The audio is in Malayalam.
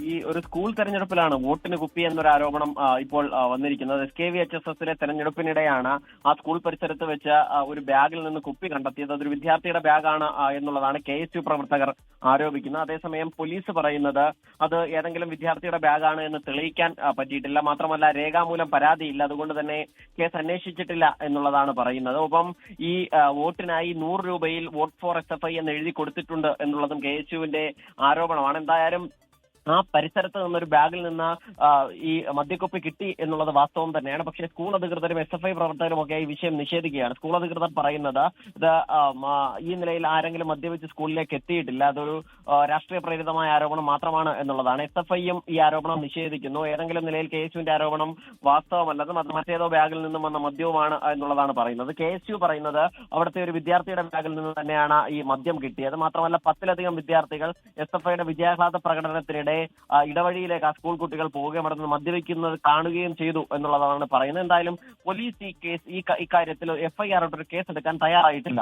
ഈ ഒരു സ്കൂൾ തെരഞ്ഞെടുപ്പിലാണ് വോട്ടിന് കുപ്പി എന്നൊരു ആരോപണം ഇപ്പോൾ വന്നിരിക്കുന്നത്. SKVHSSലെ തെരഞ്ഞെടുപ്പിനിടെയാണ് ആ സ്കൂൾ പരിസരത്ത് വെച്ച ഒരു ബാഗിൽ നിന്ന് കുപ്പി കണ്ടെത്തിയത്. അതൊരു വിദ്യാർത്ഥിയുടെ ബാഗാണ് എന്നുള്ളതാണ് KSU പ്രവർത്തകർ ആരോപിക്കുന്നത്. അതേസമയം പോലീസ് പറയുന്നത് അത് ഏതെങ്കിലും വിദ്യാർത്ഥിയുടെ ബാഗാണ് എന്ന് തെളിയിക്കാൻ പറ്റിയിട്ടില്ല. മാത്രമല്ല രേഖാമൂലം പരാതിയില്ല, അതുകൊണ്ട് തന്നെ കേസ് അന്വേഷിച്ചിട്ടില്ല എന്നുള്ളതാണ് പറയുന്നത്. ഒപ്പം ഈ വോട്ടിനായി 100 രൂപയിൽ വോട്ട് ഫോർ SFI എന്ന് എഴുതി കൊടുത്തിട്ടുണ്ട് എന്നുള്ളതും KSUവിന്റെ ആരോപണമാണ്. എന്തായാലും ആ പരിസരത്ത് നിന്നൊരു ബാഗിൽ നിന്ന് ഈ മദ്യക്കുപ്പി കിട്ടി എന്നുള്ളത് വാസ്തവം തന്നെയാണ്. പക്ഷേ സ്കൂൾ അധികൃതരും SFI പ്രവർത്തകരും ഒക്കെ ഈ വിഷയം നിഷേധിക്കുകയാണ്. സ്കൂൾ അധികൃതർ പറയുന്നത് ഇത് ഈ നിലയിൽ ആരെങ്കിലും മദ്യപിച്ച് സ്കൂളിലേക്ക് എത്തിയിട്ടില്ല, അതൊരു രാഷ്ട്രീയ പ്രേരിതമായ ആരോപണം മാത്രമാണ് എന്നുള്ളതാണ്. SFIയും ഈ ആരോപണം നിഷേധിക്കുന്നു. ഏതെങ്കിലും നിലയിൽ KSUവിന്റെ ആരോപണം വാസ്തവമല്ലതും അത് മറ്റേതോ ബാഗിൽ നിന്നും വന്ന മദ്യവുമാണ് എന്നുള്ളതാണ് പറയുന്നത്. KSU പറയുന്നത് അവിടുത്തെ ഒരു വിദ്യാർത്ഥിയുടെ ബാഗിൽ നിന്ന് തന്നെയാണ് ഈ മദ്യം കിട്ടിയത്. മാത്രമല്ല 10ലധികം വിദ്യാർത്ഥികൾ SFIയുടെ വിജയാഹ്ലാദ പ്രകടനത്തിനിടെ ഇടവഴിയിലേക്ക് ആ സ്കൂൾ കുട്ടികൾ പോവുകയും അവിടെ നിന്ന് മദ്യപിക്കുന്നത് കാണുകയും ചെയ്തു എന്നുള്ളതാണ് പറയുന്നത്. എന്തായാലും പോലീസ് ഈ കേസ് ഇക്കാര്യത്തിൽ FIR ഒരു കേസ് എടുക്കാൻ തയ്യാറായിട്ടില്ല.